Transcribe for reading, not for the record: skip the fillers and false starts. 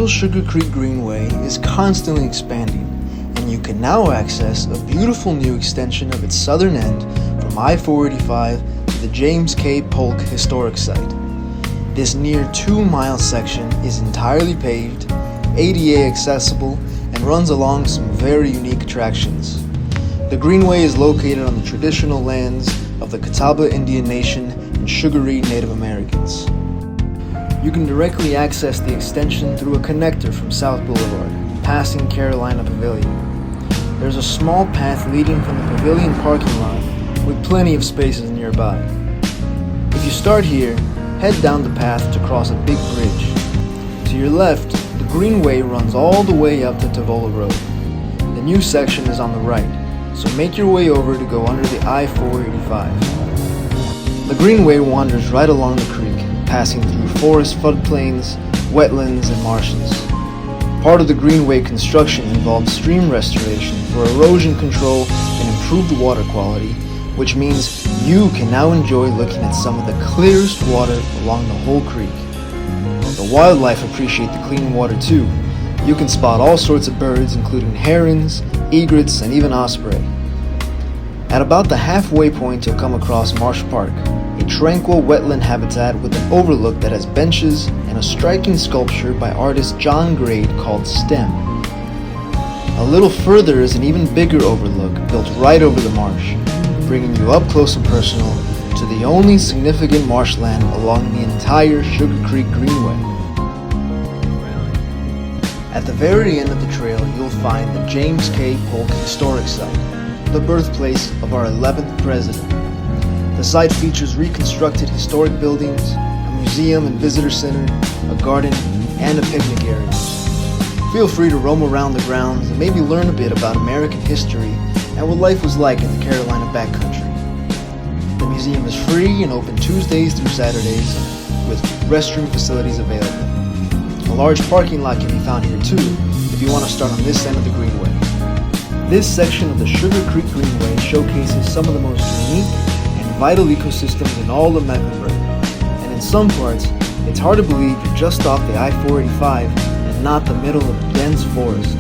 little Sugar Creek Greenway is constantly expanding, and you can now access a beautiful new extension of its southern end from I-485 to the James K. Polk Historic Site. This near 2-mile section is entirely paved, ADA accessible, and runs along some very unique attractions. The Greenway is located on the traditional lands of the Catawba Indian Nation and Sugaree Native Americans. You can directly access the extension through a connector from South Boulevard, passing Carolina Pavilion. There's a small path leading from the Pavilion parking lot with plenty of spaces nearby. If you start here, head down the path to cross a big bridge. To your left, the Greenway runs all the way up to Tavola Road. The new section is on the right, so make your way over to go under the I-485. The Greenway wanders right along the creek, passing through forest floodplains, wetlands, and marshes. Part of the Greenway construction involved stream restoration for erosion control and improved water quality, which means you can now enjoy looking at some of the clearest water along the whole creek. The wildlife appreciate the clean water too. You can spot all sorts of birds, including herons, egrets, and even osprey. At about the halfway point, you'll come across Marsh Park, a tranquil wetland habitat with an overlook that has benches and a striking sculpture by artist John Grade called STEM. A little further is an even bigger overlook built right over the marsh, bringing you up close and personal to the only significant marshland along the entire Sugar Creek Greenway. At the very end of the trail, you'll find the James K. Polk Historic Site, the birthplace of our 11th president. The site features reconstructed historic buildings, a museum and visitor center, a garden, and a picnic area. Feel free to roam around the grounds and maybe learn a bit about American history and what life was like in the Carolina backcountry. The museum is free and open Tuesdays through Saturdays, with restroom facilities available. A large parking lot can be found here too, if you want to start on this end of the Greenway. This section of the Sugar Creek Greenway showcases some of the most unique and vital ecosystems in all of Mecklenburg. And in some parts, it's hard to believe you're just off the I-485 and not the middle of a dense forest.